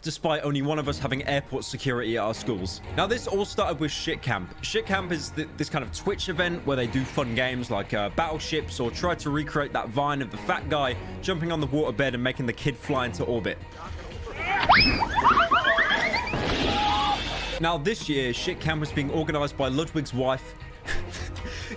despite only one of us having airport security at our schools. Now, this all started with Shit Camp. Shit Camp is this kind of Twitch event where they do fun games like battleships, or try to recreate that vine of the fat guy jumping on the waterbed and making the kid fly into orbit. Now, this year, Shit Camp was being organized by Ludwig's wife,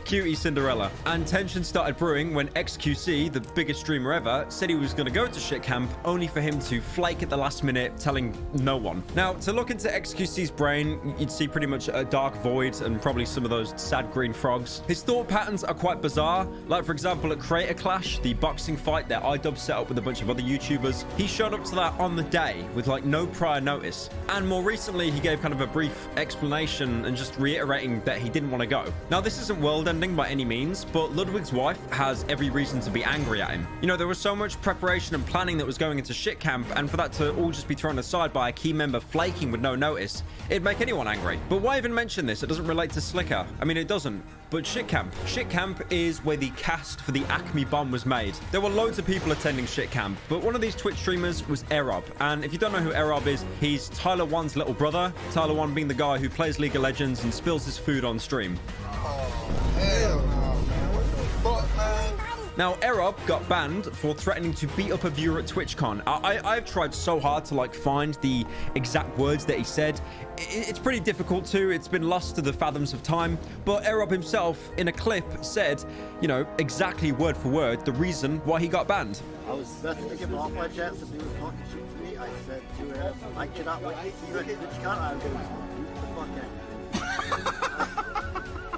Cutie Cinderella, and tension started brewing when XQC, the biggest streamer ever, said he was going to go to Shit Camp, only for him to flake at the last minute, telling no one. Now, to look into XQC's brain, you'd see pretty much a dark void and probably some of those sad green frogs. His thought patterns are quite bizarre. Like, for example, at Creator Clash, the boxing fight that iDub set up with a bunch of other YouTubers, he showed up to that on the day with like no prior notice. And more recently, he gave kind of a brief explanation and just reiterating that he didn't want to go. Now, this isn't world-ending by any means, but Ludwig's wife has every reason to be angry at him. You know, there was so much preparation and planning that was going into Shit Camp, and for that to all just be thrown aside by a key member flaking with no notice, it'd make anyone angry. But why even mention this? It doesn't relate to Slicker. I mean, it doesn't. But Shit Camp. Shit Camp is where the cast for the Acme bomb was made. There were loads of people attending Shit Camp, but one of these Twitch streamers was Erob. And if you don't know who Erob is, he's Tyler One's little brother. Tyler One being the guy who plays League of Legends and spills his food on stream. Hell no, man. What the fuck, man? Now, Erob got banned for threatening to beat up a viewer at TwitchCon. I've tried so hard to like find the exact words that he said. It's pretty difficult to. It's been lost to the fathoms of time. But Erob himself, in a clip, said, you know, exactly word for word, the reason why he got banned. I was messaging him off my chat, so he was talking shit to me. I said to him, I cannot wait to see you at TwitchCon. I'm going to boot the fuck out.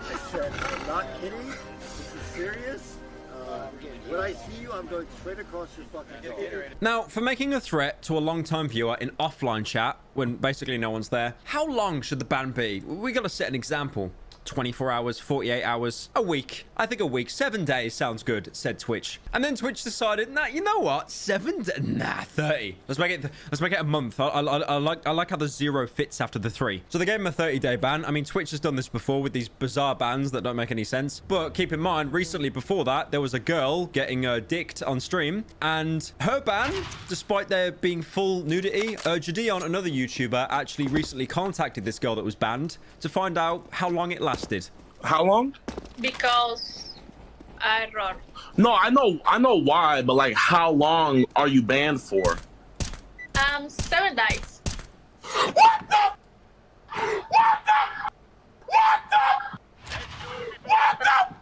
I said, I'm not kidding. This is serious. When I see you, I'm going straight across your fucking jaw. Now, for making a threat to a long-time viewer in offline chat, when basically no one's there, how long should the ban be? We gotta set an example. 24 hours, 48 hours, a week. I think a week, 7 days sounds good, said Twitch. And then Twitch decided, nah, you know what? 30. Let's make it a month. I like how the 0 fits after the 3. So they gave him a 30-day ban. I mean, Twitch has done this before with these bizarre bans that don't make any sense. But keep in mind, recently before that, there was a girl getting dicked on stream, and her ban, despite there being full nudity, Jadion, another YouTuber, actually recently contacted this girl that was banned to find out how long it lasted. How long? Because error. No, I know why, but like, how long are you banned for? 7 days. What the?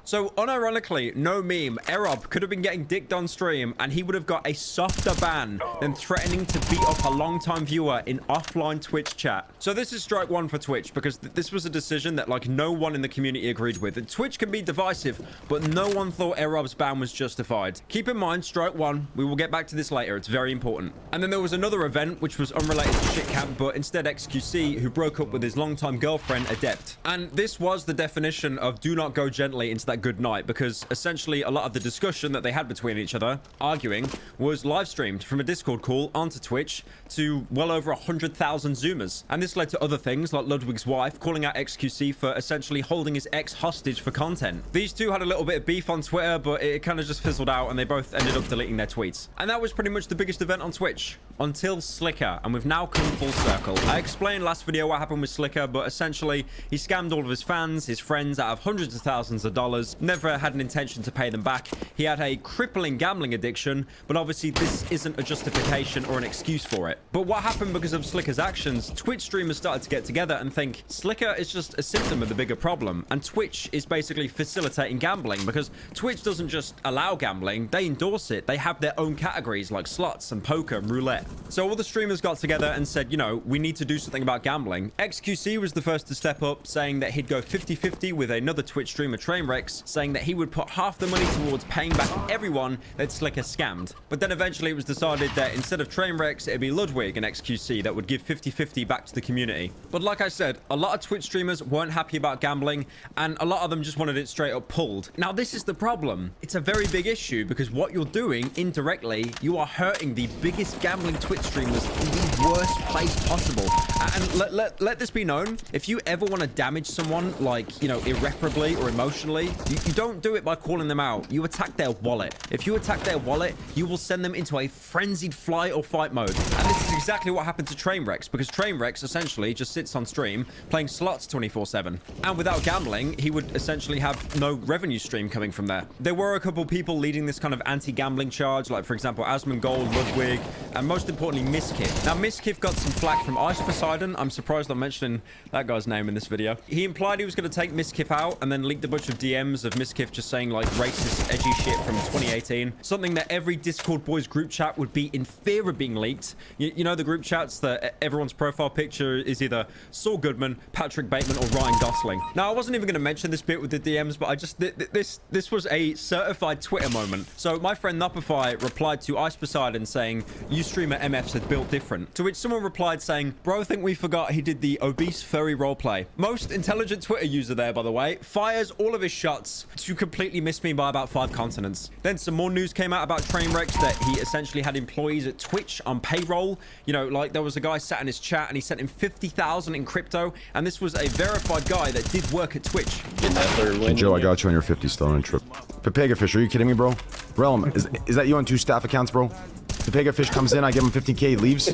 So, unironically, no meme, Erob could have been getting dicked on stream and he would have got a softer ban than threatening to beat up a long-time viewer in offline Twitch chat. So this is strike one for Twitch, because this was a decision that like no one in the community agreed with. And Twitch can be divisive, but no one thought Erob's ban was justified. Keep in mind, strike one. We will get back to this later. It's very important. And then there was another event which was unrelated to Shit Camp, but instead XQC, who broke up with his longtime girlfriend, Adept. And this was the definition of do not go gently into that good night, because essentially a lot of the discussion that they had between each other, arguing, was live streamed from a Discord call onto Twitch to well over 100,000 Zoomers. And this led to other things like Ludwig's wife calling out XQC for essentially holding his ex hostage for content. These two had a little bit of beef on Twitter, but it kind of just fizzled out and they both ended up deleting their tweets. And that was pretty much the biggest event on Twitch until Slicker, and we've now come full circle. I explained last video what happened with Slicker, but essentially he scammed all of his fans, his friends, out of hundreds of thousands of dollars, never had an intention to pay them back. He had a crippling gambling addiction, but obviously this isn't a justification or an excuse for it. But what happened because of Slicker's actions, Twitch streamers started to get together and think Slicker is just a symptom of the bigger problem, and Twitch is basically facilitating gambling, because Twitch doesn't just allow gambling, they endorse it. They have their own categories like slots and poker and roulette. So all the streamers got together and said, you know, we need to do something about gambling. XQC was the first to step up, saying that he'd go 50-50 with another Twitch streamer, Trainwrecks, saying that he would put half the money towards paying back everyone that Slicker scammed. But then eventually it was decided that instead of Trainwrecks, it'd be Ludwig and XQC that would give 50-50 back to the community. But like I said, a lot of Twitch streamers weren't happy about gambling, and a lot of them just wanted it straight up pulled. Now this is the problem. It's a very big issue, because what you're doing indirectly, you are hurting the biggest gambling Twitch streamers in the worst place place possible. And let this be known. If you ever want to damage someone, like, you know, irreparably or emotionally, you don't do it by calling them out. You attack their wallet. If you attack their wallet, you will send them into a frenzied flight or fight mode. And this is exactly what happened to Trainwreck, because Trainwreck essentially just sits on stream playing slots 24/7. And without gambling, he would essentially have no revenue stream coming from there. There were a couple people leading this kind of anti-gambling charge, like, for example, Asmongold, Ludwig, and most importantly, Miskiff. Now, Miskiff got some flack from Ice Poseidon. I'm surprised I'm mentioning that guy's name in this video. He implied he was going to take Miskiff out and then leaked a bunch of DMs of Miskiff just saying, like, racist, edgy shit from 2018. Something that every Discord boys group chat would be in fear of being leaked. You know, the group chats that everyone's profile picture is either Saul Goodman, Patrick Bateman, or Ryan Gosling. Now, I wasn't even going to mention this bit with the DMs, but I just... This was a certified Twitter moment. So my friend Nopify replied to Ice Poseidon saying, "You streamer MFs had built different." To which someone replied saying, "Bro, I think we forgot he did the obese furry roleplay." Most intelligent Twitter user there, by the way, fires all of his shots to completely miss me by about 5 continents. Then some more news came out about Trainwreck that he essentially had employees at Twitch on payroll. You know, like there was a guy sat in his chat and he sent him 50,000 in crypto, and this was a verified guy that did work at Twitch. Hey, Joe, I got you on your 50 stone trip. Pepega Fish, are you kidding me, bro? Realm, is that you on 2 staff accounts, bro? Pepega Fish comes in, I give him 50K, he leaves.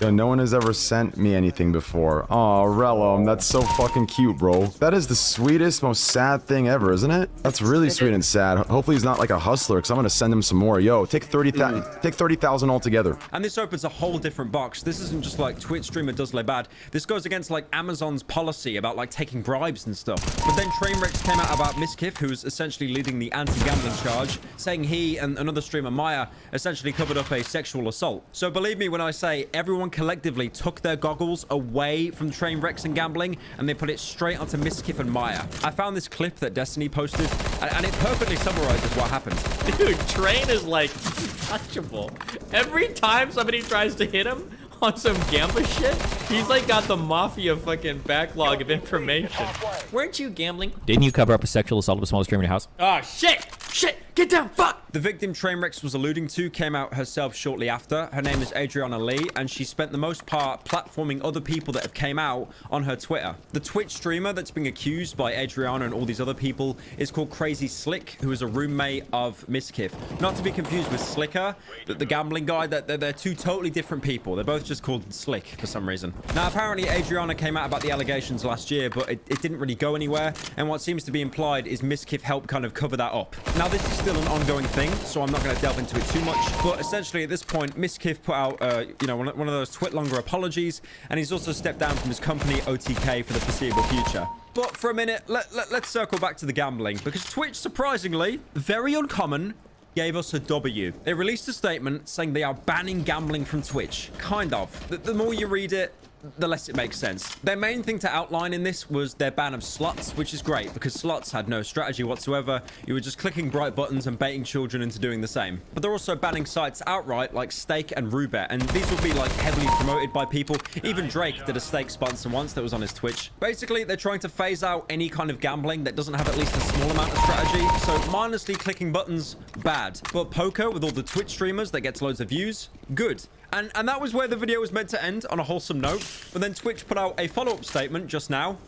Yo, no one has ever sent me anything before. Oh, Realm, that's so fucking cute, bro. That is the sweetest, most sad thing ever, isn't it? That's really sweet and sad. Hopefully he's not like a hustler, because I'm gonna send him some more. Yo, take 30,000 altogether. And this opens a whole different box. This isn't just like Twitch streamer does lay bad. This goes against like Amazon's policy about like taking bribes and stuff. But then Trainwreck came out about Miskiff, who's essentially leading the anti-gambling charge, saying he and another streamer, Maya, essentially covered up a sexual assault. So believe me when I say everyone collectively took their goggles away from Trainwrecks and gambling, and they put it straight onto Miskiff and Maya. I found this clip that Destiny posted, and it perfectly summarizes what happened. Dude, Train is like untouchable. Every time somebody tries to hit him on some gambling shit, he's like got the mafia fucking backlog of information. Weren't you gambling? Didn't you cover up a sexual assault of a small streamer in your house? Oh shit! Shit! Get down! Fuck! The victim Trainwreck was alluding to came out herself shortly after. Her name is Adriana Lee, and she spent the most part platforming other people that have came out on her Twitter. The Twitch streamer that's being accused by Adriana and all these other people is called Crazy Slick, who is a roommate of Miskiff. Not to be confused with Slicker, the gambling guy. They're 2 totally different people. They're both just called Slick for some reason. Now, apparently Adriana came out about the allegations last year, but it didn't really go anywhere, and what seems to be implied is Miskiff helped kind of cover that up. Now, this is still an ongoing thing, so I'm not going to delve into it too much, but essentially at this point, Miskiff put out, you know, one of those twit-longer apologies, and he's also stepped down from his company, OTK, for the foreseeable future. But for a minute, let's circle back to the gambling, because Twitch, surprisingly, very uncommon, gave us a W. They released a statement saying they are banning gambling from Twitch. Kind of. The more you read it, the less it makes sense. Their main thing to outline in this was their ban of slots, which is great because slots had no strategy whatsoever. You were just clicking bright buttons and baiting children into doing the same. But they're also banning sites outright like Stake and Roobet, and these will be like heavily promoted by people. Even Drake did a Stake sponsor once that was on his Twitch. Basically, they're trying to phase out any kind of gambling that doesn't have at least a small amount of strategy. So mindlessly clicking buttons, bad. But poker with all the Twitch streamers that gets loads of views, good. And that was where the video was meant to end, on a wholesome note. But then Twitch put out a follow-up statement just now.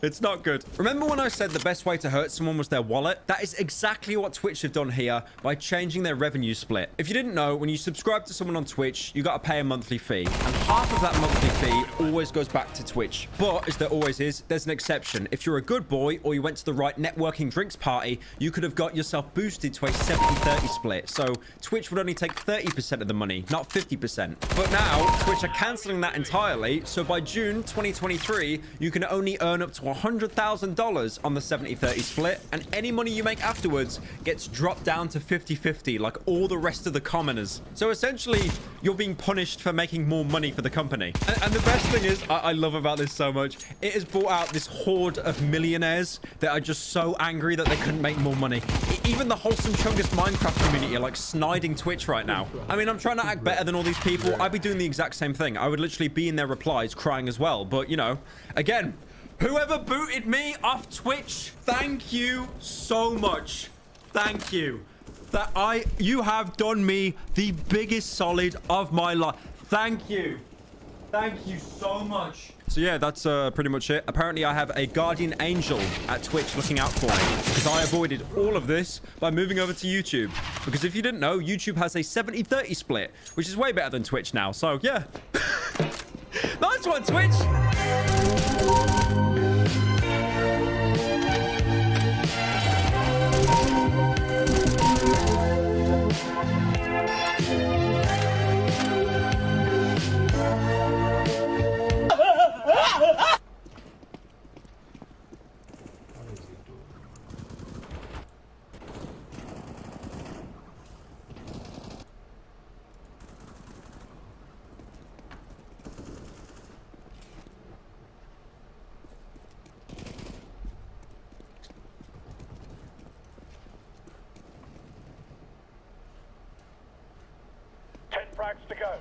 It's not good. Remember when I said the best way to hurt someone was their wallet? That is exactly what Twitch have done here by changing their revenue split. If you didn't know, when you subscribe to someone on Twitch, you got to pay a monthly fee. And half of that monthly fee always goes back to Twitch. But as there always is, there's an exception. If you're a good boy or you went to the right networking drinks party, you could have got yourself boosted to a 70-30 split. So Twitch would only take 30% of the money, not 50%. But now Twitch are canceling that entirely. So by June 2023, you can only earn up to $100,000 on the 70-30 split, and any money you make afterwards gets dropped down to 50-50 like all the rest of the commoners. So essentially, you're being punished for making more money for the company. And the best thing is, I love about this so much, it has brought out this horde of millionaires that are just so angry that they couldn't make more money. Even the wholesome chungus Minecraft community are like sniding Twitch right now. I mean, I'm trying to act better than all these people. I'd be doing the exact same thing. I would literally be in their replies crying as well. But, you know, again, whoever booted me off Twitch, thank you so much. Thank you. You have done me the biggest solid of my life. Thank you. Thank you so much. So yeah, that's pretty much it. Apparently, I have a guardian angel at Twitch looking out for me because I avoided all of this by moving over to YouTube. Because if you didn't know, YouTube has a 70-30 split, which is way better than Twitch now. So yeah. Nice one, Twitch. Frags to go.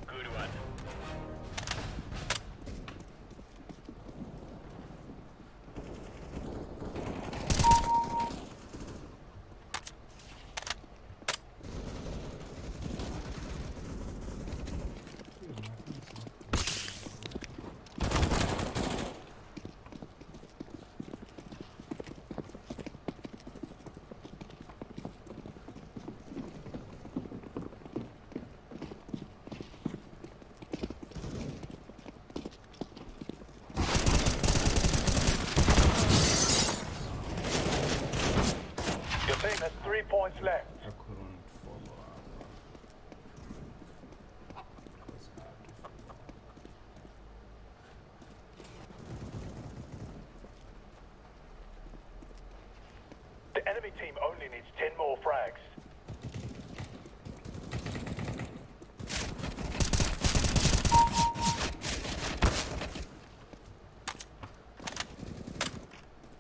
Good one. Your team has 3 points left. The enemy team only needs 10 more frags.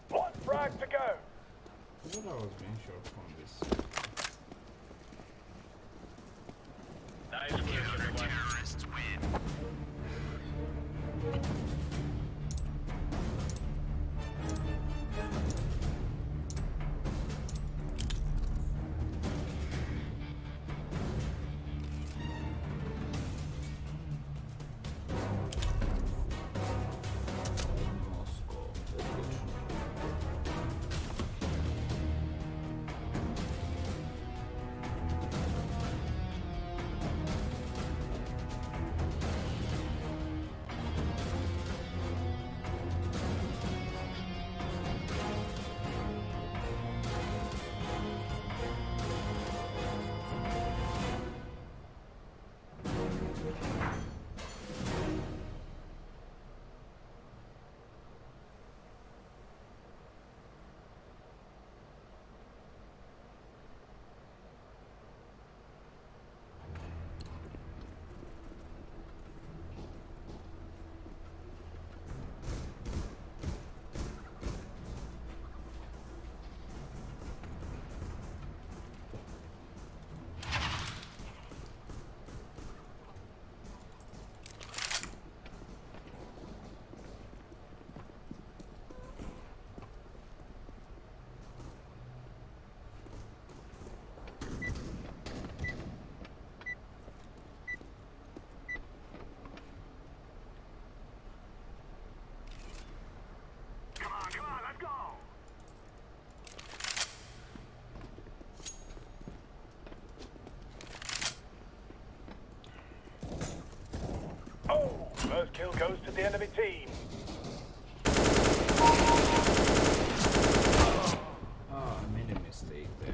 One frag to go. Nice work, everyone. First kill goes to the enemy team. I made a mistake there.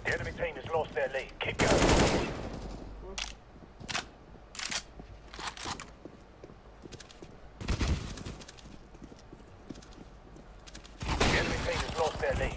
The enemy team has lost their lead. Keep going. The enemy team has lost their lead.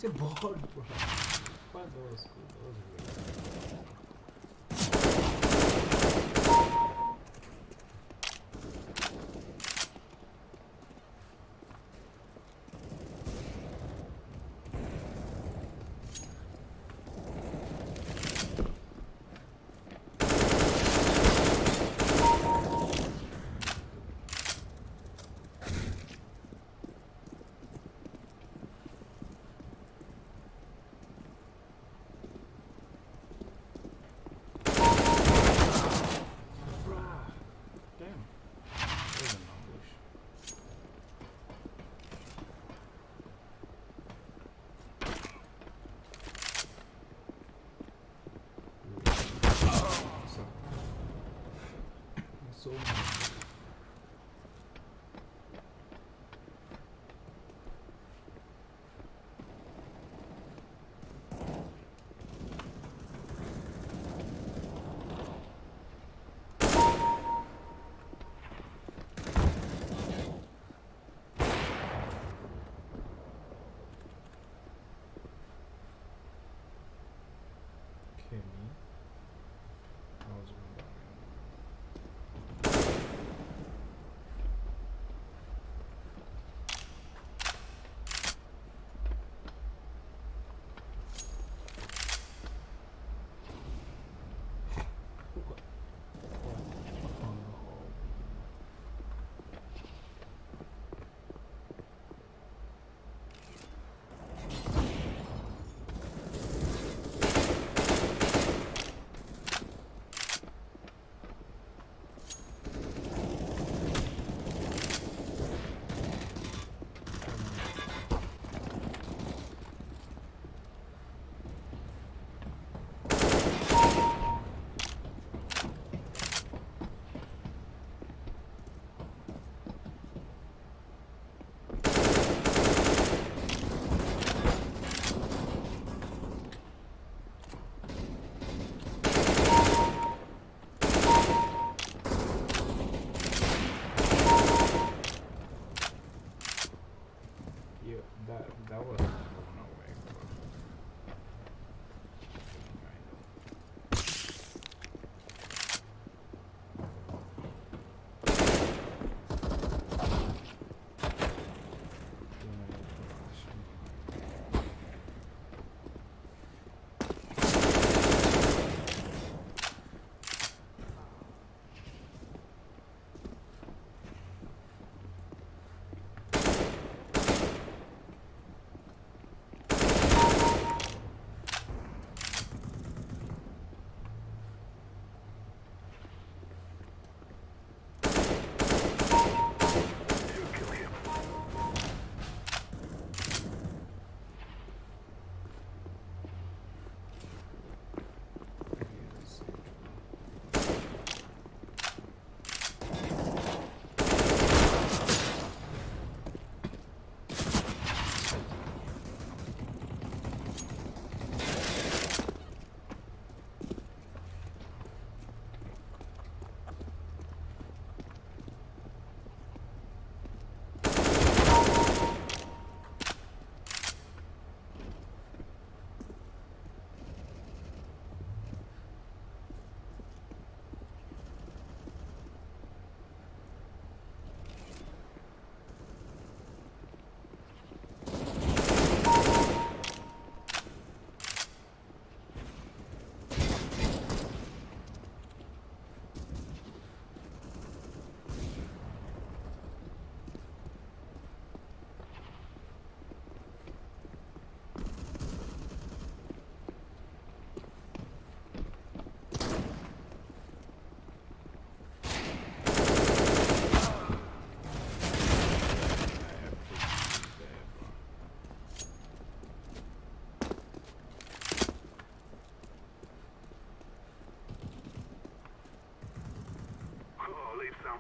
a bot, bro. Fuck, that was cool. That was really cool. So okay, me. I was going yeah, that was no way, bro.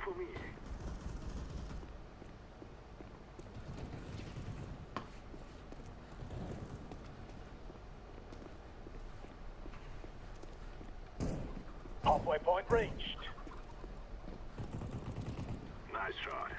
For me. Halfway point reached. Nice try.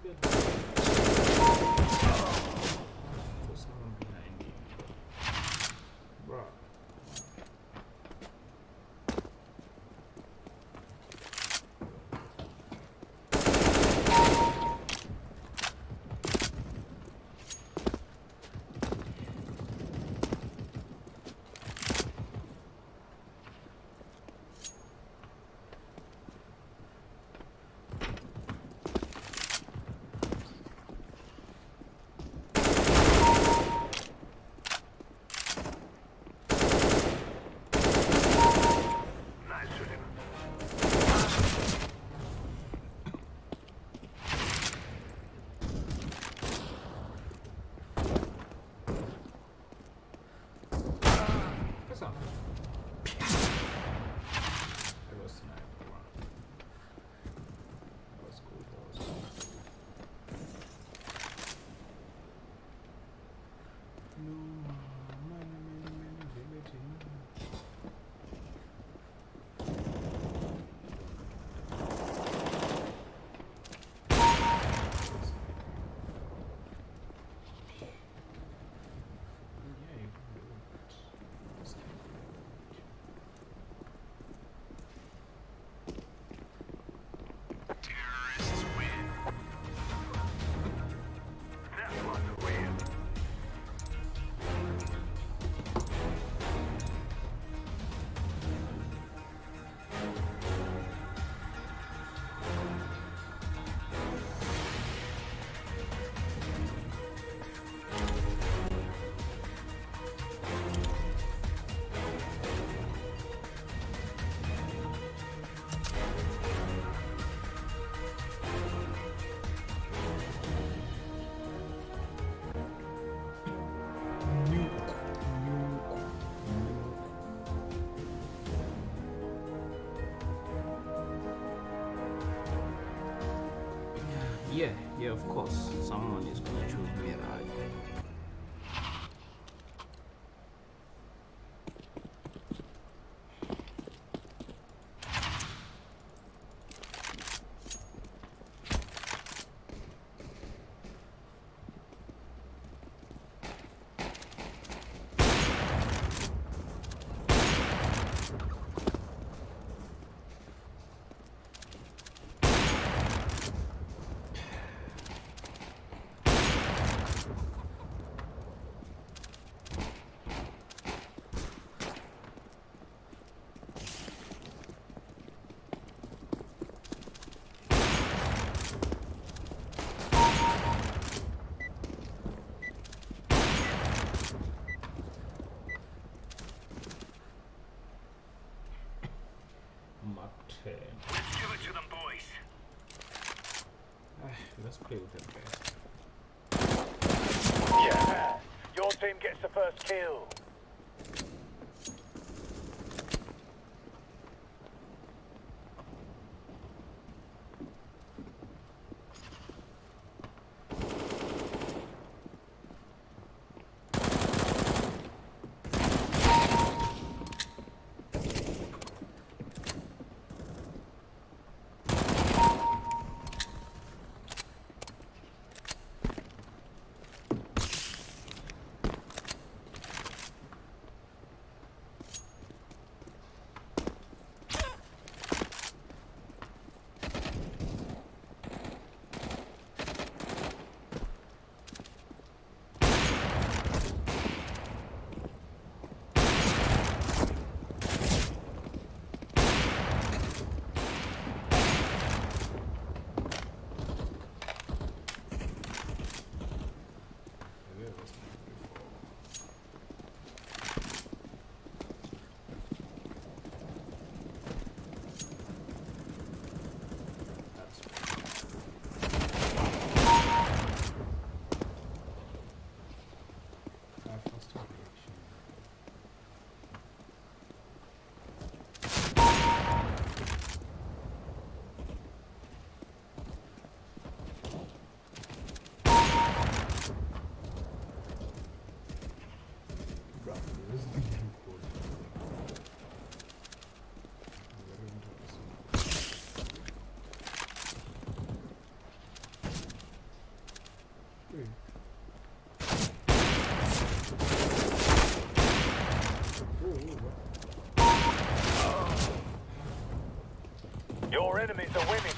get there's someone behind you. Bro. What's up? That was sniper. Wow. That was cool. That was cool. No, yeah, you can do it. Terrorists win. That was a win. Yeah, of course. Someone is gonna choose me, right? Let's give it to them, boys. Let's play with them guys. Yeah. Your team gets the first kill. Your enemies are winning.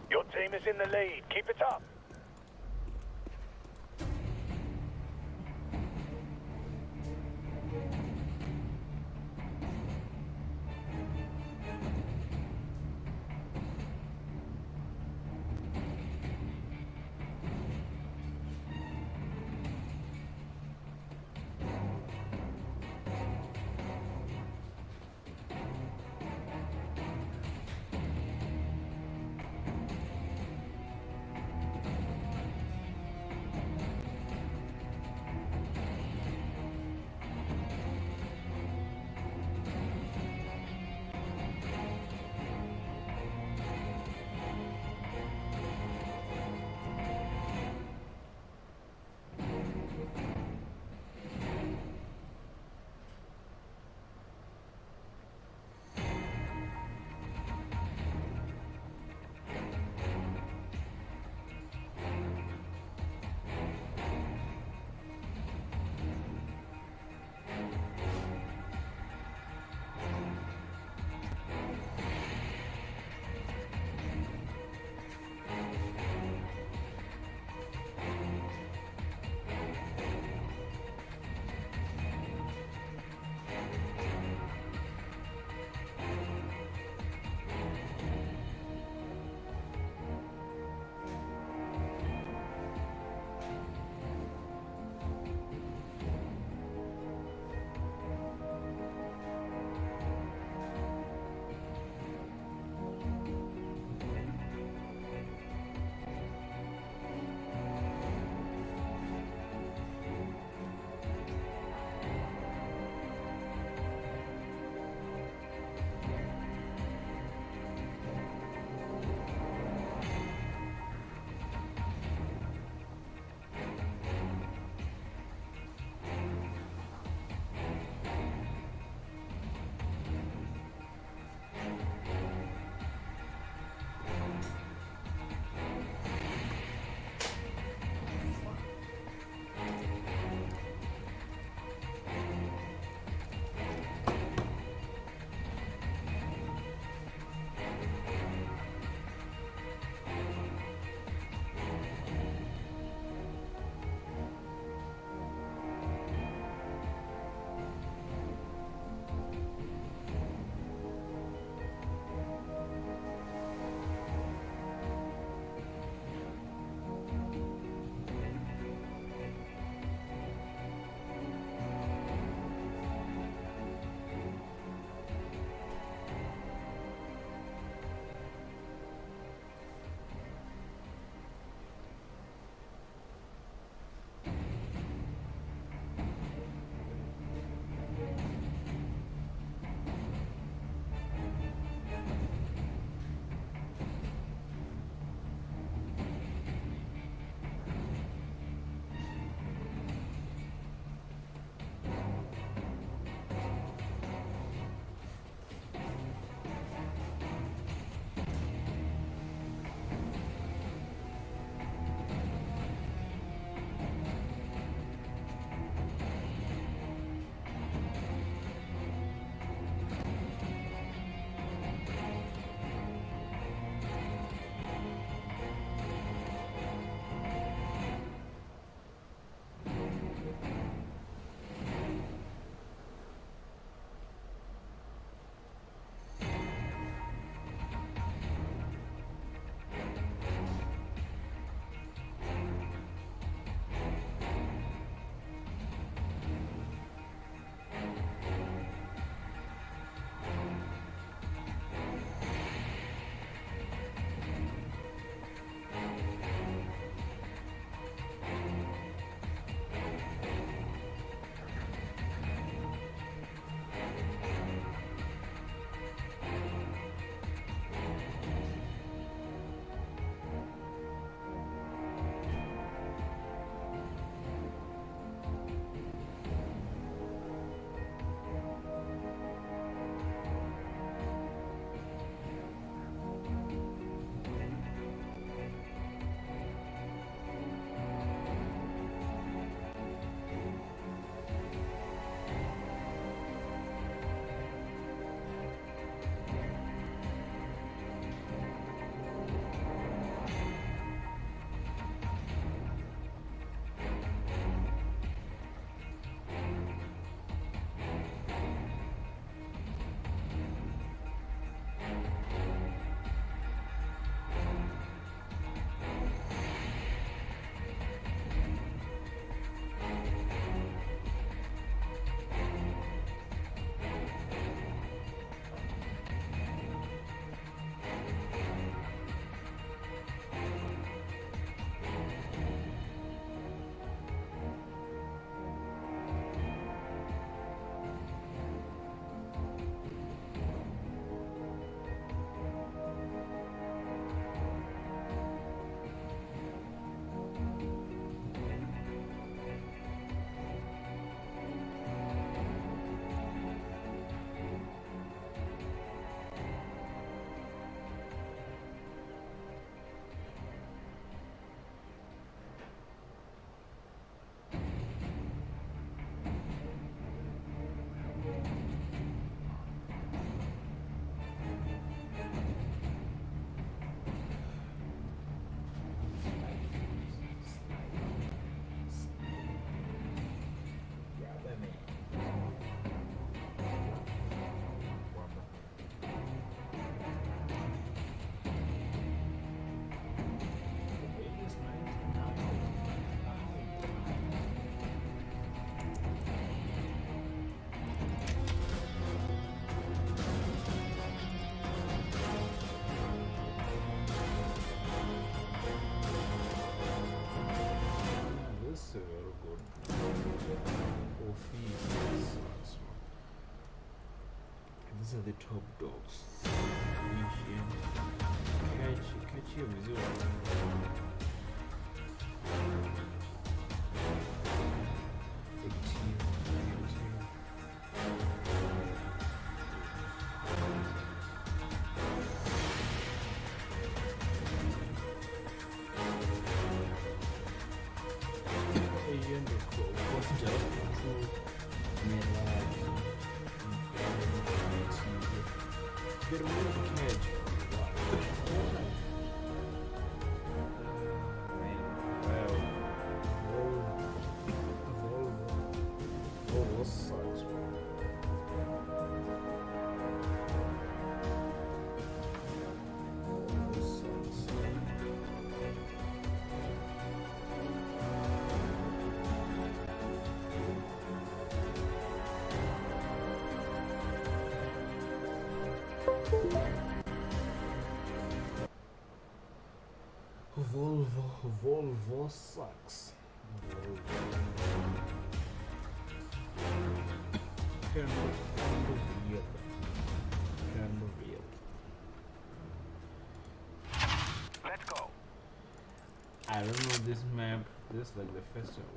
Your team is in the lead. Keep it up. the top dogs. Catch hiyo vizuri. Hiyo ndio kwa sababu Get a little catch. Oh, this sucks, bro. This sucks. Volvo sucks. Can real. Let's go. I don't know this map. This like the festival.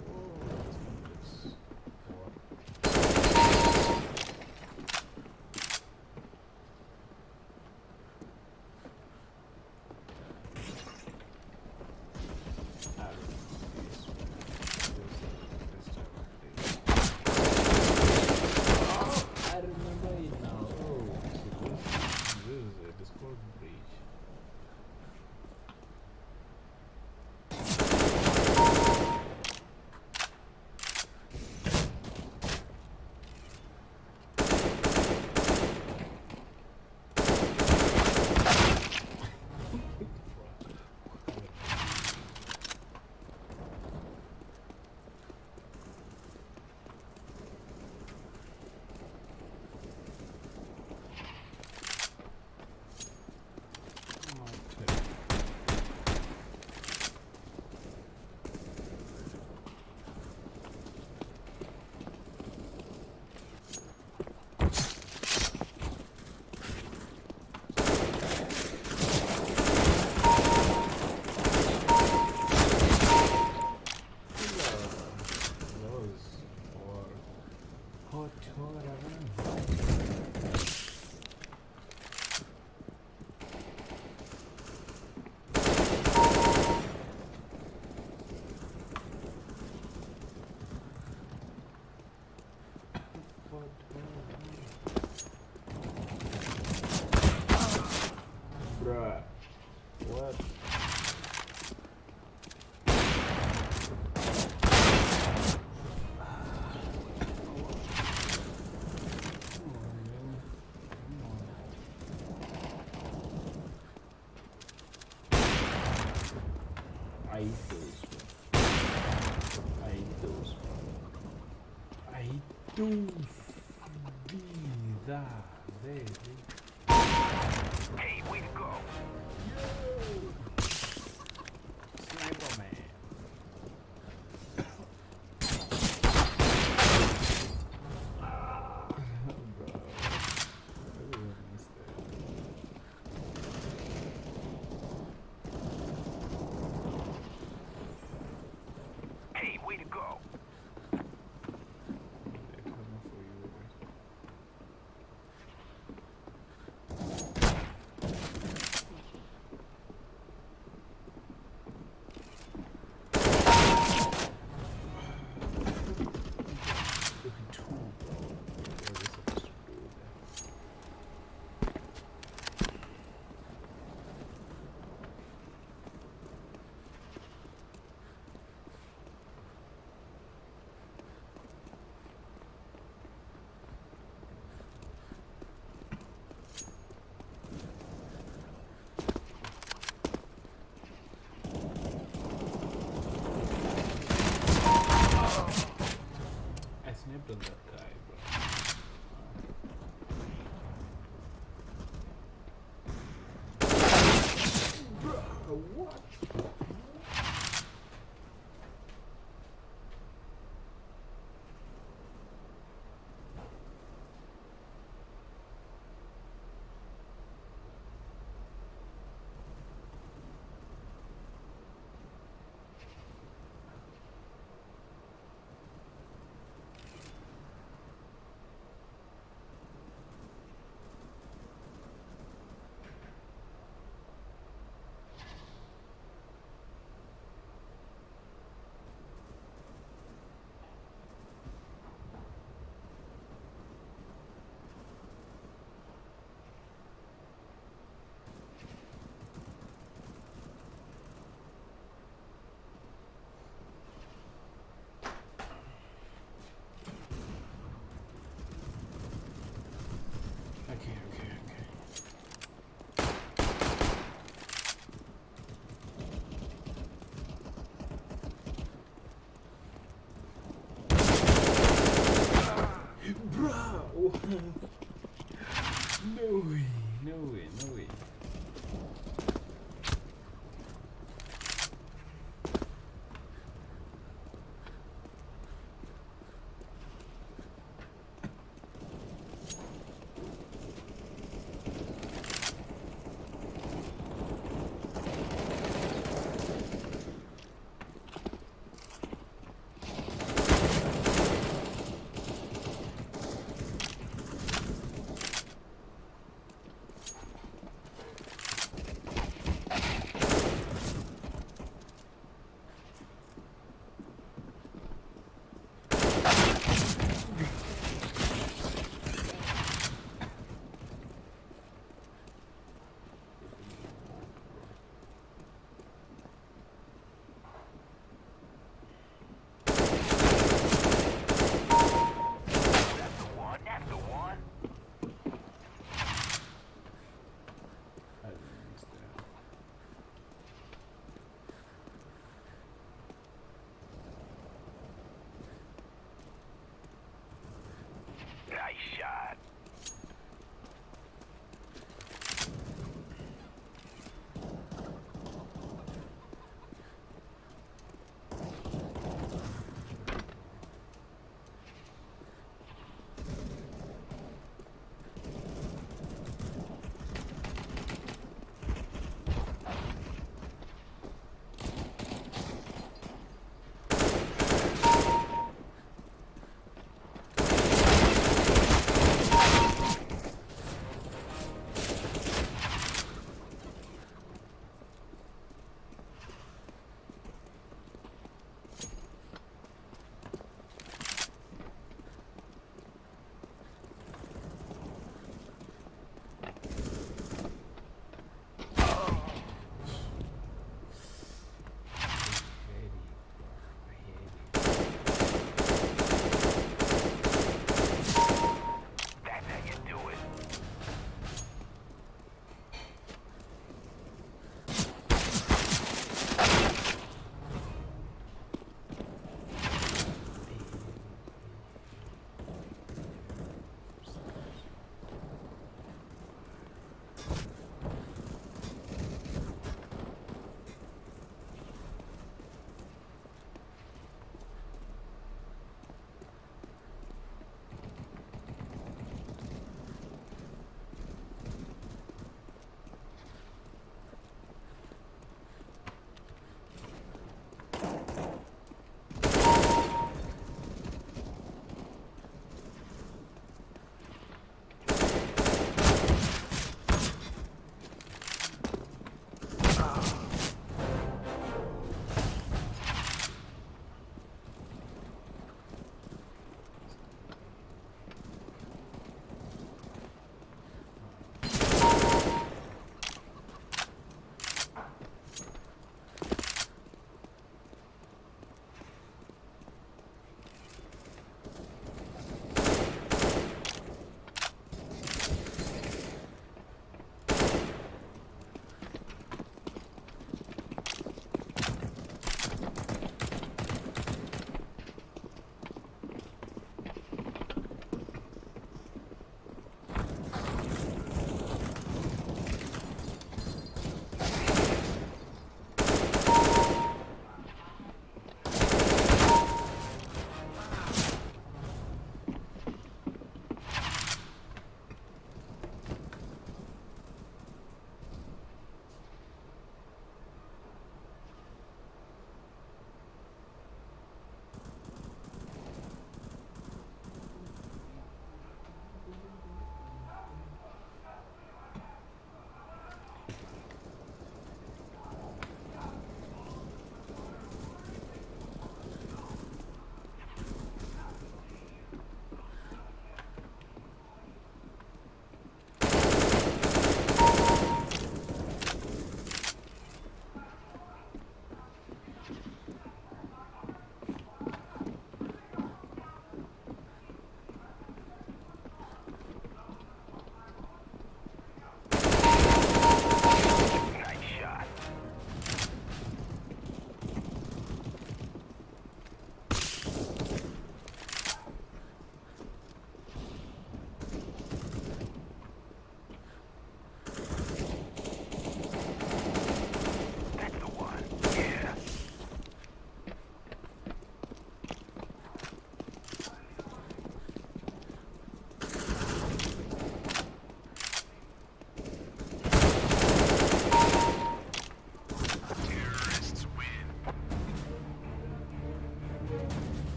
Whoa, I remember it now. Oh, so this is a Discord breach. Bruh. What? I hate those. I hate those. I hate those. Hey, way to go. Sniper man. Bro. I really missed that. Hey, way to go. They're coming for you. I snapped on that guy, bro. Bro, what? no way, no way.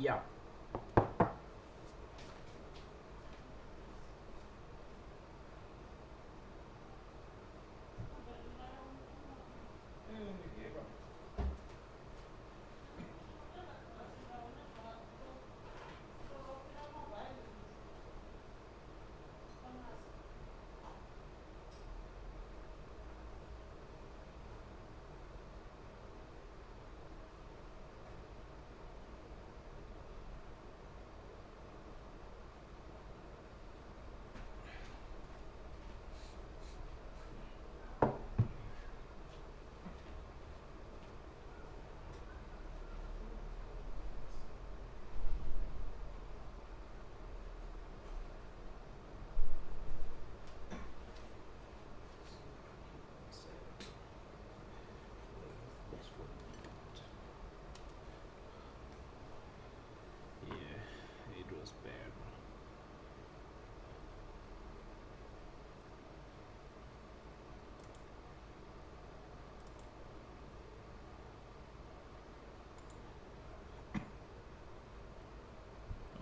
Yeah. Yeah, it was bad.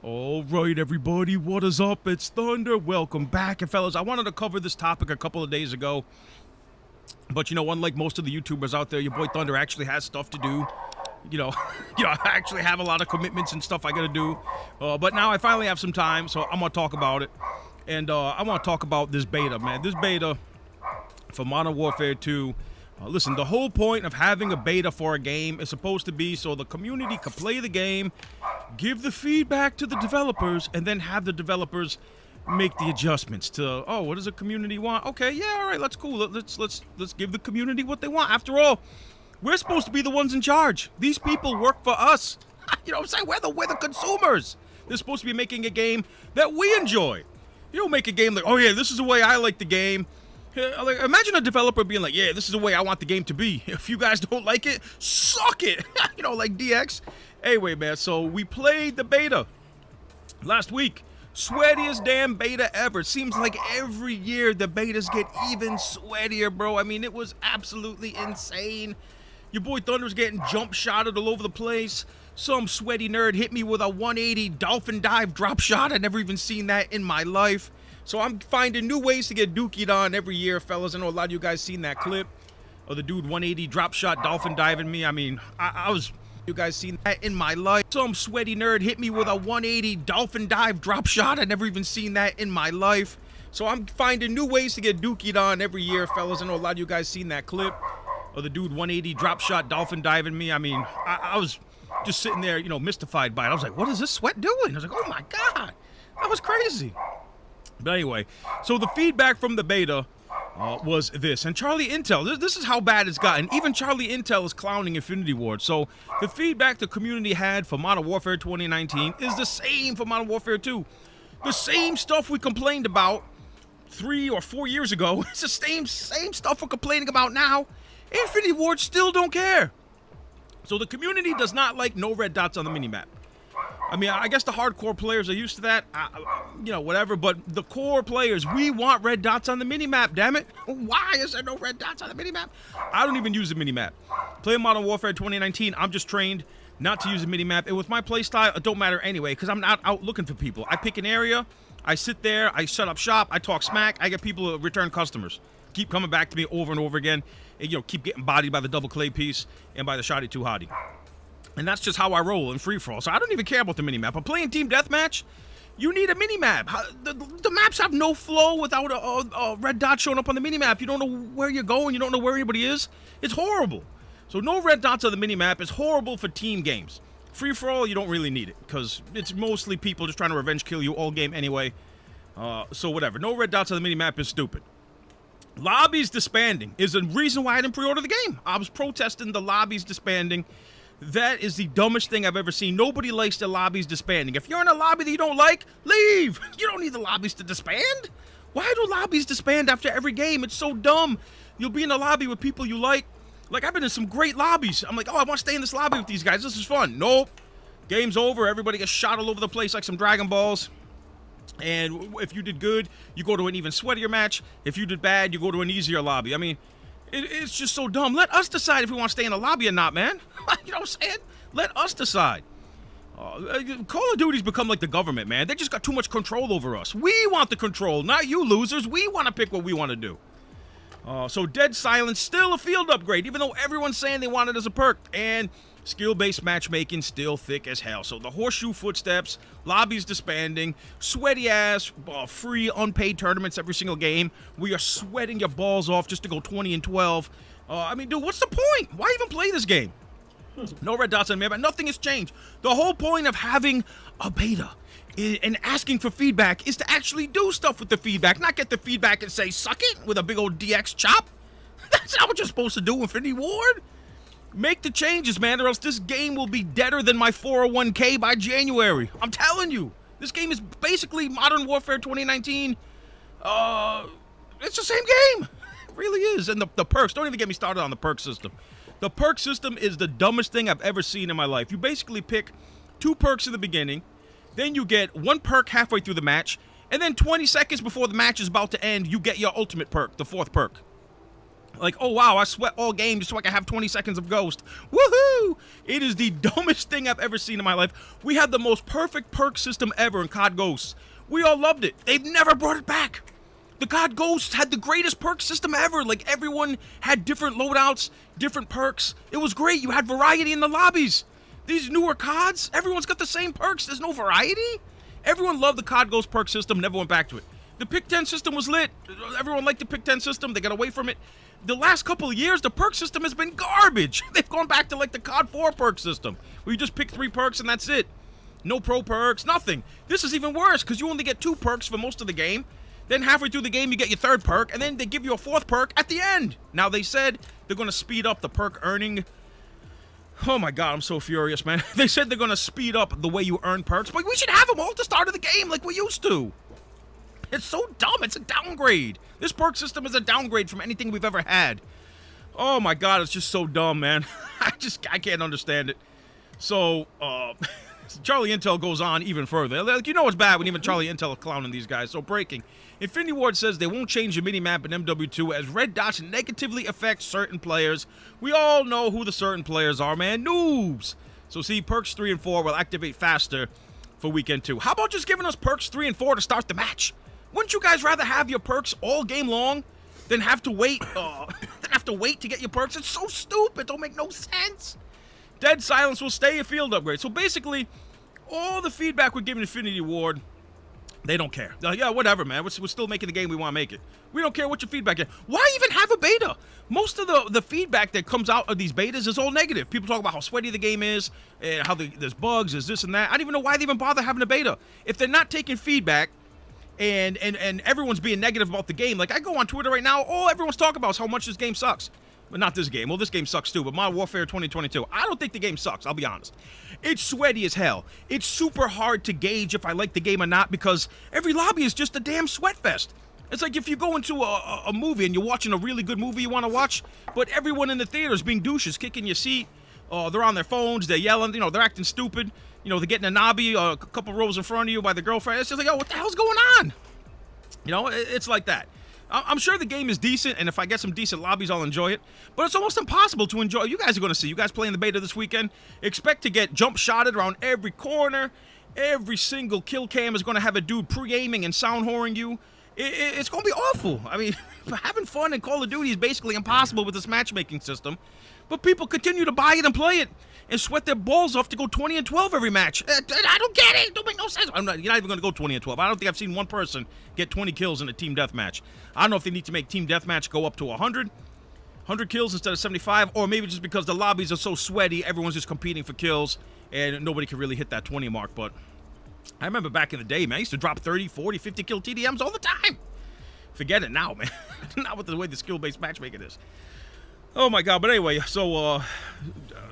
All right, everybody, what is up? It's Thunder. Welcome back. And fellas, I wanted to cover this topic a couple of days ago. But, you know, unlike most of the YouTubers out there, your boy Thunder actually has stuff to do. I actually have a lot of commitments and stuff I gotta do. But now I finally have some time, so I'm gonna talk about it. And I want to talk about this beta, man. This beta for Modern Warfare 2. Listen, the whole point of having a beta for a game is supposed to be so the community can play the game, give the feedback to the developers, and then have the developers make the adjustments to, oh, what does the community want? Okay, yeah, all right, that's cool. Let's give the community what they want. After all, we're supposed to be the ones in charge. These people work for us. You know what I'm saying? We're the consumers. They're supposed to be making a game that we enjoy. You don't make a game like, oh yeah, this is the way I like the game. Like, imagine a developer being like, yeah, this is the way I want the game to be. If you guys don't like it, suck it. You know, like DX. Anyway, man, so we played the beta last week. Sweatiest damn beta ever. Seems like every year the betas get even sweatier, bro. I mean, it was absolutely insane. Your boy Thunder's getting jump shotted all over the place. Some sweaty nerd hit me with a 180 dolphin dive drop shot. I never even seen that in my life. So I'm finding new ways to get dookied on every year, fellas. I know a lot of you guys seen that clip of the dude 180 drop shot dolphin diving me. I mean, I was... You guys seen that in my life? Some sweaty nerd hit me with a 180 dolphin dive drop shot. I never even seen that in my life. So I'm finding new ways to get dookied on every year, fellas. I know a lot of you guys seen that clip of the dude 180 drop shot dolphin diving me. I mean, I was just sitting there, you know, mystified by it. I was like, what is this sweat doing? I was like, oh my God, that was crazy. But anyway, so the feedback from the beta was this. And Charlie Intel, this is how bad it's gotten. Even Charlie Intel is clowning Infinity Ward. So the feedback the community had for Modern Warfare 2019 is the same for Modern Warfare 2. The same stuff we complained about 3 or 4 years ago. It's the same stuff we're complaining about now. Infinity Ward still don't care. So the community does not like no red dots on the minimap. I mean, I guess the hardcore players are used to that, you know, whatever, but the core players, we want red dots on the minimap, damn it. Why is there no red dots on the minimap? I don't even use the minimap. Playing Modern Warfare 2019, I'm just trained not to use the minimap, and with my playstyle, it don't matter anyway, because I'm not out looking for people. I pick an area, I sit there, I set up shop, I talk smack, I get people to return customers. Keep coming back to me over and over again, and, you know, keep getting bodied by the double clay piece and by the Shoddy 2 Hottie. And that's just how I roll in free-for-all. So I don't even care about the minimap. I'm playing Team Deathmatch. You need a minimap. The maps have no flow without a red dot showing up on the minimap. You don't know where you're going. You don't know where anybody is. It's horrible. So no red dots on the minimap is horrible for team games. Free-for-all, you don't really need it because it's mostly people just trying to revenge kill you all game anyway. So whatever. No red dots on the minimap is stupid. Lobbies disbanding is the reason why I didn't pre-order the game. I was protesting the lobbies disbanding. That is the dumbest thing I've ever seen. Nobody likes the lobbies disbanding. If you're in a lobby that you don't like, leave. You don't need the lobbies to disband. Why do lobbies disband after every game? It's so dumb. You'll be in a lobby with people you like. Like, I've been in some great lobbies. I'm like, oh, I want to stay in this lobby with these guys. This is fun. Nope. Game's over. Everybody gets shot all over the place like some Dragon Balls. And if you did good, you go to an even sweatier match. If you did bad, you go to an easier lobby. I mean, it's just so dumb. Let us decide if we want to stay in the lobby or not, man. You know what I'm saying? Let us decide. Call of Duty's become like the government, man. They just got too much control over us. We want the control, not you losers. We want to pick what we want to do. So Dead Silence, still a field upgrade, even though everyone's saying they want it as a perk. And skill-based matchmaking, still thick as hell. So the Horseshoe Footsteps, lobbies disbanding, sweaty-ass, free, unpaid tournaments every single game. We are sweating your balls off just to go 20-12. I mean, dude, what's the point? Why even play this game? No red dots on me, but nothing has changed. The whole point of having a beta and asking for feedback is to actually do stuff with the feedback, not get the feedback and say, suck it, with a big old DX chop. That's not what you're supposed to do, Infinity Ward. Make the changes, man, or else this game will be deader than my 401k by January. I'm telling you. This game is basically Modern Warfare 2019. It's the same game. It really is. And the perks, don't even get me started on the perk system. The perk system is the dumbest thing I've ever seen in my life. You basically pick 2 perks in the beginning, then you get 1 perk halfway through the match, and then 20 seconds before the match is about to end, you get your ultimate perk, the 4th perk. Like, oh wow, I sweat all game just so I can have 20 seconds of Ghost. Woohoo! It is the dumbest thing I've ever seen in my life. We had the most perfect perk system ever in COD Ghosts. We all loved it. They've never brought it back. The COD Ghosts had the greatest perk system ever. Like, everyone had different loadouts, different perks. It was great. You had variety in the lobbies. These newer CODs, everyone's got the same perks. There's no variety. Everyone loved the COD Ghost perk system, never went back to it. The pick 10 system was lit. Everyone liked the pick 10 system. They got away from it. The last couple of years, the perk system has been garbage. They've gone back to, like, the COD 4 perk system, where you just pick 3 perks and that's it. No pro perks, nothing. This is even worse, because you only get 2 perks for most of the game. Then halfway through the game, you get your 3rd perk, and then they give you a 4th perk at the end. Now, they said they're going to speed up the perk earning. Oh my god, I'm so furious, man. They said they're going to speed up the way you earn perks, but we should have them all at the start of the game like we used to. It's so dumb. It's a downgrade. This perk system is a downgrade from anything we've ever had. Oh my god, it's just so dumb, man. I can't understand it. So, Charlie Intel goes on even further. Like, you know it's bad when even Charlie Intel is clowning these guys. So, breaking. Infinity Ward says they won't change the minimap in MW2 as red dots negatively affect certain players. We all know who the certain players are, man. Noobs. So, see, perks 3 and 4 will activate faster for weekend 2. How about just giving us perks 3 and 4 to start the match? Wouldn't you guys rather have your perks all game long than have to wait to get your perks? It's so stupid. Don't make no sense. Dead Silence will stay a field upgrade. So basically, all the feedback we're giving Infinity Ward, they don't care. They're like, yeah, whatever, man. We're still making the game we want to make it. We don't care what your feedback is. Why even have a beta? Most of the feedback that comes out of these betas is all negative. People talk about how sweaty the game is, and how there's bugs, there's this and that. I don't even know why they even bother having a beta. If they're not taking feedback, and everyone's being negative about the game. Like, I go on Twitter right now, all everyone's talking about is how much this game sucks. But not this game. Well, this game sucks too, but Modern Warfare 2022. I don't think the game sucks, I'll be honest. It's sweaty as hell. It's super hard to gauge if I like the game or not because every lobby is just a damn sweat fest. It's like if you go into a movie and you're watching a really good movie you want to watch, but everyone in the theater is being douches, kicking your seat. They're on their phones, they're yelling, they're acting stupid. They're getting a knobby a couple rows in front of you by the girlfriend. It's just like, oh, what the hell's going on? It's like that. I'm sure the game is decent, and if I get some decent lobbies, I'll enjoy it. But it's almost impossible to enjoy. You guys are going to see. You guys playing the beta this weekend. Expect to get jump-shotted around every corner. Every single kill cam is going to have a dude pre-aiming and sound-whoring you. It's going to be awful. I mean, having fun in Call of Duty is basically impossible with this matchmaking system. But people continue to buy it and play it and sweat their balls off to go 20-12 every match. I don't get it. It don't make no sense. You're not even going to go 20-12. I don't think I've seen one person get 20 kills in a team deathmatch. I don't know if they need to make team deathmatch go up to 100 kills instead of 75, or maybe just because the lobbies are so sweaty, everyone's just competing for kills, and nobody can really hit that 20 mark. But I remember back in the day, man, I used to drop 30, 40, 50 kill TDMs all the time. Forget it now, man. Not with the way the skill-based matchmaking is. Oh my god, but anyway, so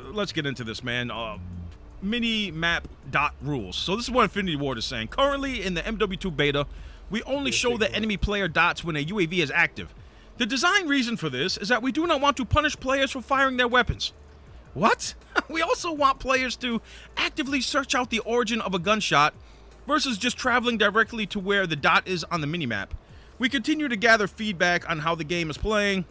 let's get into this, man. Mini-map dot rules. So this is what Infinity Ward is saying. Currently in the MW2 beta, we only show the enemy player dots when a UAV is active. The design reason for this is that we do not want to punish players for firing their weapons. What? We also want players to actively search out the origin of a gunshot versus just traveling directly to where the dot is on the minimap. We continue to gather feedback on how the game is playing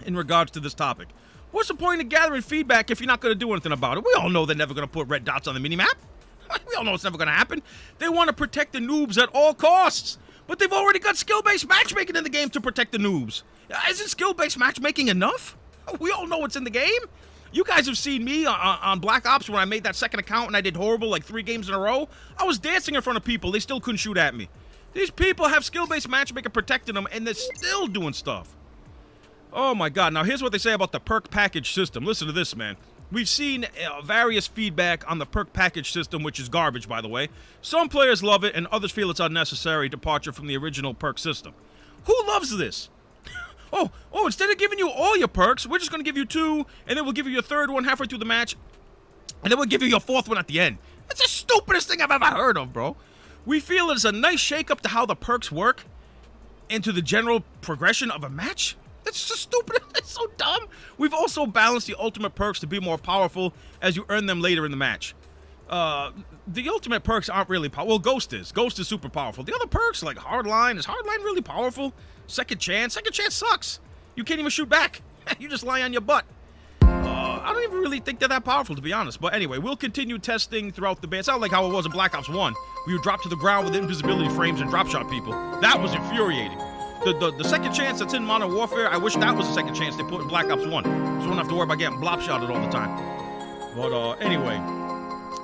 in regards to this topic. What's the point of gathering feedback if you're not going to do anything about it? We all know they're never going to put red dots on the minimap. We all know it's never going to happen. They want to protect the noobs at all costs. But they've already got skill-based matchmaking in the game to protect the noobs. Isn't skill-based matchmaking enough? We all know it's in the game. You guys have seen me on Black Ops when I made that second account and I did horrible like 3 games in a row. I was dancing in front of people. They still couldn't shoot at me. These people have skill-based matchmaking protecting them, and they're still doing stuff. Oh, my God. Now, here's what they say about the perk package system. Listen to this, man. We've seen various feedback on the perk package system, which is garbage, by the way. Some players love it, and others feel it's unnecessary departure from the original perk system. Who loves this? Oh, instead of giving you all your perks, we're just going to give you 2, and then we'll give you your 3rd one halfway through the match, and then we'll give you your 4th one at the end. That's the stupidest thing I've ever heard of, bro. We feel it's a nice shake-up to how the perks work into the general progression of a match. That's so stupid. It's so dumb. We've also balanced the ultimate perks to be more powerful as you earn them later in the match. The ultimate perks aren't really powerful. Well, Ghost is. Ghost is super powerful. The other perks, like Hardline, is Hardline really powerful? Second Chance? Second Chance sucks. You can't even shoot back. You just lie on your butt. I don't even really think they're that powerful, to be honest. But anyway, we'll continue testing throughout the beta. It's not like how it was in Black Ops 1. We would drop to the ground with invisibility frames and drop shot people. That was infuriating. The second chance that's in Modern Warfare, I wish that was the second chance they put in Black Ops 1. So we don't have to worry about getting blop shotted all the time. But anyway,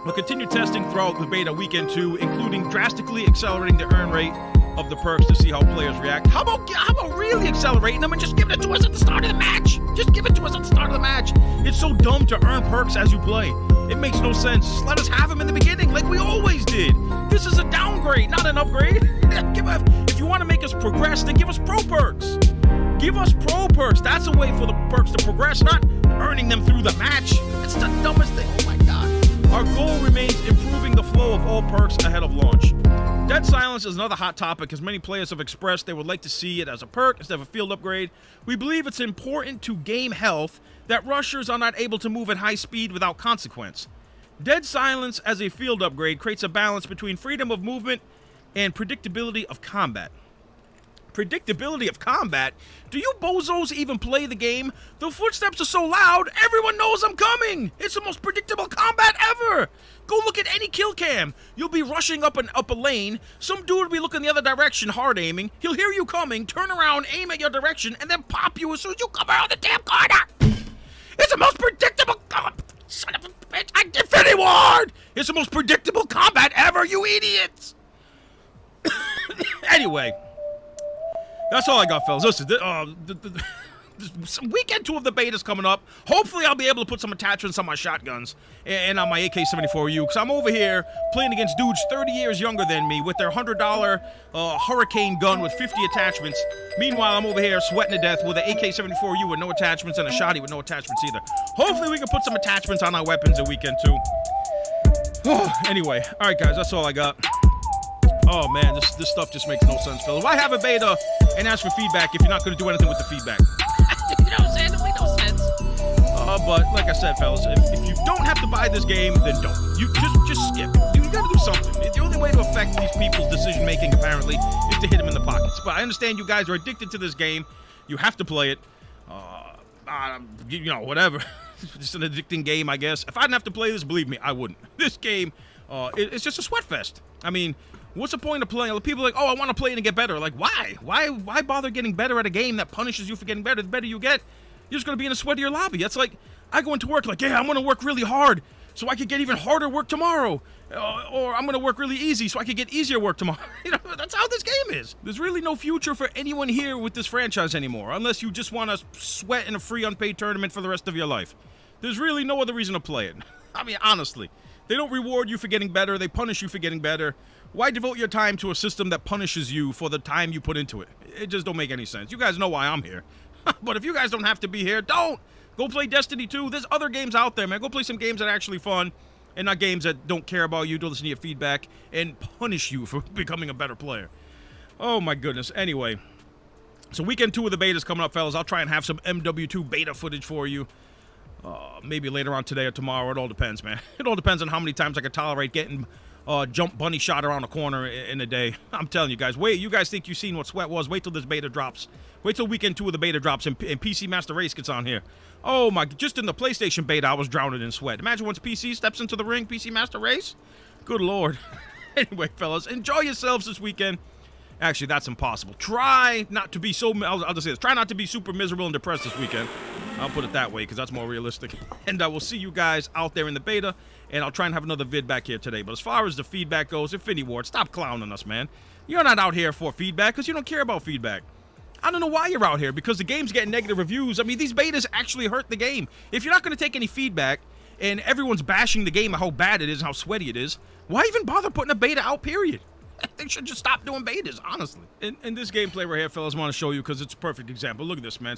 we'll continue testing throughout the beta weekend 2, including drastically accelerating the earn rate of the perks to see how players react. How about really accelerating them and just giving it to us at the start of the match? Just give it to us at the start of the match. It's so dumb to earn perks as you play. It makes no sense. Just let us have them in the beginning like we always did. This is a downgrade, not an upgrade. If you want to make us progress, then give us pro perks. Give us pro perks. That's a way for the perks to progress, not earning them through the match. It's the dumbest thing. Oh my God. Our goal remains improving the flow of all perks ahead of launch. Dead Silence is another hot topic, as many players have expressed they would like to see it as a perk instead of a field upgrade. We believe it's important to game health that rushers are not able to move at high speed without consequence. Dead Silence as a field upgrade creates a balance between freedom of movement and predictability of combat. Predictability of combat? Do you bozos even play the game? The footsteps are so loud, everyone knows I'm coming! It's the most predictable combat ever! Go look at any kill cam. You'll be rushing up a lane, some dude will be looking the other direction, hard aiming, he'll hear you coming, turn around, aim at your direction, and then pop you as soon as you come around the damn corner! It's the most predictable... Son of a bitch, Infinity Ward! It's the most predictable combat ever, you idiots! Anyway... That's all I got, fellas. Listen, weekend 2 of the beta's coming up. Hopefully, I'll be able to put some attachments on my shotguns and on my AK-74U, because I'm over here playing against dudes 30 years younger than me with their $100 Hurricane gun with 50 attachments. Meanwhile, I'm over here sweating to death with an AK-74U with no attachments and a shotty with no attachments either. Hopefully, we can put some attachments on our weapons in weekend 2. Anyway, all right, guys, that's all I got. Oh, man, this stuff just makes no sense, fellas. Why have a beta and ask for feedback if you're not going to do anything with the feedback? You know what I'm saying? It makes no sense. But like I said, fellas, if you don't have to buy this game, then don't. You just skip. You got to do something. The only way to affect these people's decision-making, apparently, is to hit them in the pockets. But I understand you guys are addicted to this game. You have to play it. You know, whatever. It's just an addicting game, I guess. If I didn't have to play this, believe me, I wouldn't. This game, it's just a sweat fest. I mean... What's the point of playing? People are like, oh, I want to play it and get better. Like, why? Why bother getting better at a game that punishes you for getting better? The better you get, you're just going to be in a sweatier lobby. That's like, I go into work like, yeah, I'm going to work really hard so I could get even harder work tomorrow. Or I'm going to work really easy so I could get easier work tomorrow. You know, that's how this game is. There's really no future for anyone here with this franchise anymore, unless you just want to sweat in a free unpaid tournament for the rest of your life. There's really no other reason to play it. I mean, honestly. They don't reward you for getting better. They punish you for getting better. Why devote your time to a system that punishes you for the time you put into it? It just don't make any sense. You guys know why I'm here. But if you guys don't have to be here, don't. Go play Destiny 2. There's other games out there, man. Go play some games that are actually fun and not games that don't care about you, don't listen to your feedback, and punish you for becoming a better player. Oh, my goodness. Anyway, so weekend 2 of the beta is coming up, fellas. I'll try and have some MW2 beta footage for you. Maybe later on today or tomorrow. It all depends, man. It all depends on how many times I can tolerate getting jump bunny shot around a corner in a day. I'm telling you guys. Wait, you guys think you've seen what sweat was? Wait till this beta drops. Wait till weekend 2 of the beta drops and PC Master Race gets on here. Oh my, just in the PlayStation beta, I was drowning in sweat. Imagine once PC steps into the ring, PC Master Race. Good Lord. Anyway, fellas, enjoy yourselves this weekend. Actually, that's impossible. Try not to be so... I'll just say this. Try not to be super miserable and depressed this weekend. I'll put it that way because that's more realistic. And I will see you guys out there in the beta. And I'll try and have another vid back here today. But as far as the feedback goes, Infinity Ward, stop clowning us, man. You're not out here for feedback because you don't care about feedback. I don't know why you're out here, because the game's getting negative reviews. I mean, these betas actually hurt the game. If you're not going to take any feedback and everyone's bashing the game and how bad it is and how sweaty it is, why even bother putting a beta out, period? They should just stop doing betas, honestly. And this gameplay right here, fellas, I want to show you because it's a perfect example. Look at this, man.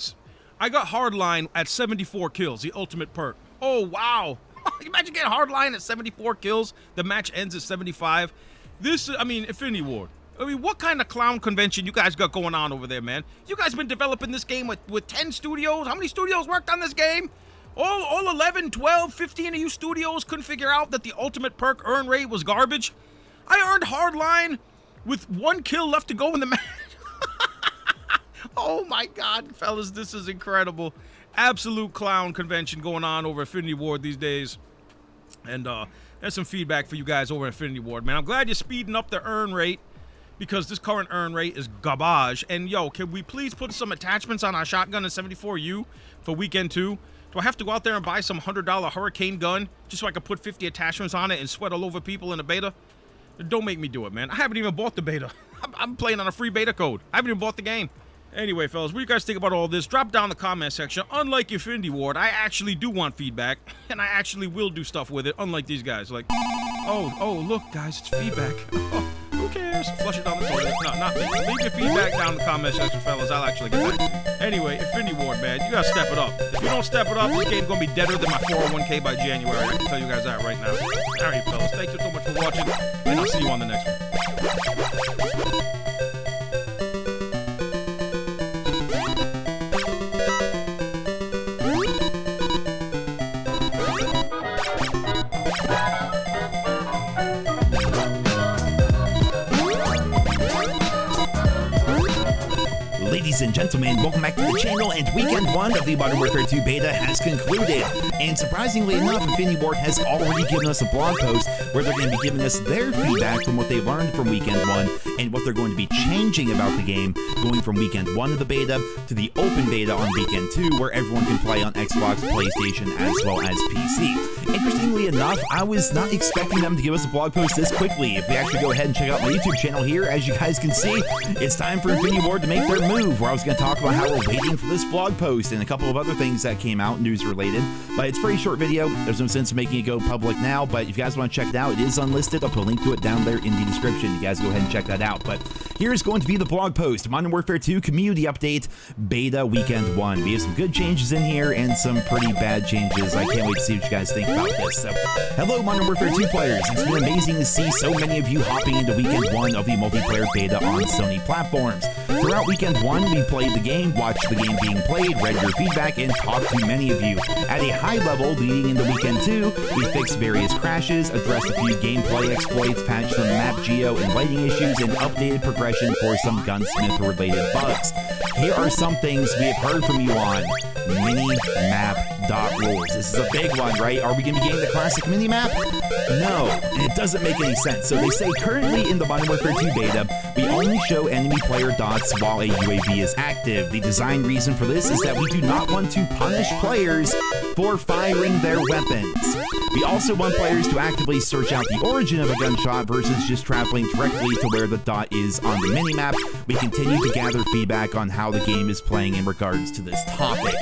I got Hardline at 74 kills, the ultimate perk. Oh, wow. Imagine getting Hardline at 74 kills. The match ends at 75. This, I mean, Infinity Ward. I mean, what kind of clown convention you guys got going on over there, man? You guys been developing this game with 10 studios? How many studios worked on this game? All 11, 12, 15 of you studios couldn't figure out that the ultimate perk earn rate was garbage? I earned Hardline with 1 kill left to go in the match. Oh my God, fellas, this is incredible. Absolute clown convention going on over Infinity Ward these days. And there's some feedback for you guys over Infinity Ward, man. I'm glad you're speeding up the earn rate, because this current earn rate is garbage. And yo, can we please put some attachments on our shotgun in 74U for weekend 2? Do I have to go out there and buy some $100 Hurricane gun just so I can put 50 attachments on it and sweat all over people in the beta? Don't make me do it, man. I haven't even bought the beta. I'm playing on a free beta code. I haven't even bought the game. Anyway, fellas, what do you guys think about all this? Drop down in the comment section. Unlike Infinity Ward, I actually do want feedback, and I actually will do stuff with it, unlike these guys. Like, oh, look, guys, it's feedback. Who cares? Flush it down the toilet. No, not me. Leave your feedback down in the comment section, fellas. I'll actually get that. Anyway, Infinity Ward, man, you gotta step it up. If you don't step it up, this game's gonna be deader than my 401k by January. I can tell you guys that right now. All right, fellas, thank you so much for watching, and I'll see you on the next one. Ladies and gentlemen, welcome back to the channel, and weekend 1 of the Modern Warfare 2 beta has concluded. And surprisingly enough, Infinity Ward has already given us a blog post where they're going to be giving us their feedback from what they learned from weekend 1 and what they're going to be changing about the game going from weekend 1 of the beta to the open beta on weekend 2, where everyone can play on Xbox, PlayStation, as well as PC. Interestingly enough, I was not expecting them to give us a blog post this quickly. If we actually go ahead and check out my YouTube channel here, as you guys can see, it's time for Infinity Ward to make their move, where I was going to talk about how we're waiting for this blog post and a couple of other things that came out, news related. But it's a pretty short video. There's no sense in making it go public now, but if you guys want to check it out, it is unlisted. I'll put a link to it down there in the description. You guys go ahead and check that out. But here's going to be the blog post. Modern Warfare 2 Community Update Beta Weekend 1. We have some good changes in here and some pretty bad changes. I can't wait to see what you guys think about this. So, hello Modern Warfare 2 players. It's been amazing to see so many of you hopping into Weekend 1 of the multiplayer beta on Sony platforms. Throughout Weekend 1, we played the game, watched the game being played, read your feedback, and talked to many of you. At a high level, leading into Weekend 2, we fixed various crashes, addressed a few gameplay exploits, patched some map geo and lighting issues, and updated progression for some gunsmith-related bugs. Here are some things we have heard from you on mini-map dot rules. This is a big one, right? Are we going to be getting the classic mini-map? No, and it doesn't make any sense. So they say currently in the Modern Warfare 2 beta, we only show enemy player dots while a UAV is active. The design reason for this is that we do not want to punish players for firing their weapons. We also want players to actively search out the origin of a gunshot versus just traveling directly to where the dot is on the minimap. We continue to gather feedback on how the game is playing in regards to this topic.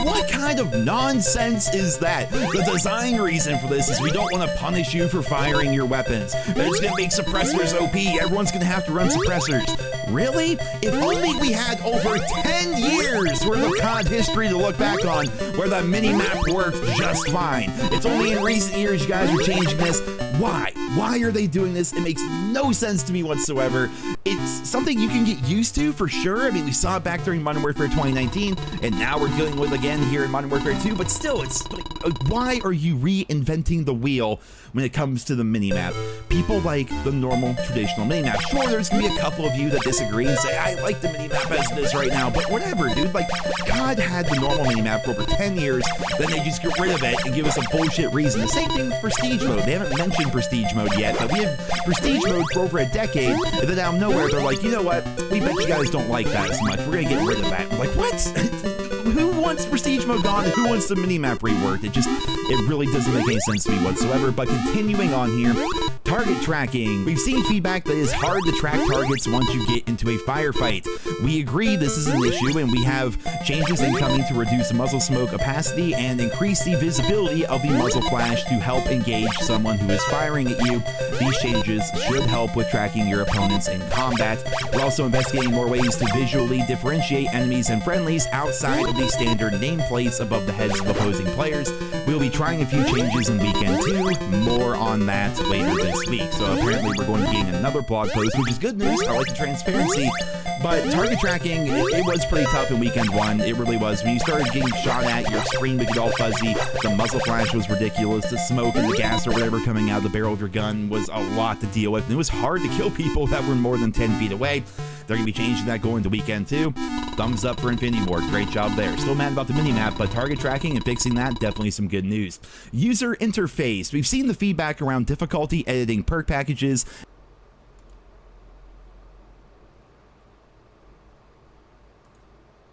What kind of nonsense is that? The design reason for this is we don't want to punish you for firing your weapons. It's going to make suppressors OP. Everyone's going to have to run suppressors. Really? If only we had over 10 years worth of COD history to look back on where the mini-map worked just fine. It's only in recent years you guys are changing this. Why? Why are they doing this? It makes no sense to me whatsoever. It's something you can get used to for sure. I mean, we saw it back during Modern Warfare 2019, and now we're dealing with again here in Modern Warfare 2, but still, it's like, why are you reinventing the wheel when it comes to the minimap? People like the normal, traditional minimap. Sure, there's gonna be a couple of you that disagree and say, I like the minimap as it is right now, but whatever, dude. Like, COD had the normal minimap for over 10 years, then they just get rid of it and give us a bullshit reason. The same thing with Prestige Mode. They haven't mentioned Prestige Mode yet, but we have Prestige Mode for over a decade, and then out of nowhere, they're like, you know what? We bet you guys don't like that as much. We're gonna get rid of that. I'm like, what? Who wants Prestige Mode gone? Who wants the minimap reworked? It really doesn't make any sense to me whatsoever. But continuing on here, target tracking. We've seen feedback that it's hard to track targets once you get into a firefight. We agree this is an issue, and we have changes incoming to reduce muzzle smoke opacity and increase the visibility of the muzzle flash to help engage someone who is firing at you. These changes should help with tracking your opponents in combat. We're also investigating more ways to visually differentiate enemies and friendlies outside of the standard nameplates above the heads of opposing players. We'll be trying a few changes in Weekend 2. More on that later this week. So apparently we're going to be getting another blog post, which is good news. I like the transparency. But target tracking, it was pretty tough in Weekend 1. It really was. When you started getting shot at, your screen would get all fuzzy. The muzzle flash was ridiculous. The smoke and the gas or whatever coming out of the barrel of your gun was a lot to deal with. And it was hard to kill people that were more than 10 feet away. They're going to be changing that going to Weekend 2. Thumbs up for Infinity Ward. Great job there. Still mad about the minimap, but target tracking and fixing that, definitely some good news. User interface. We've seen the feedback around difficulty editing perk packages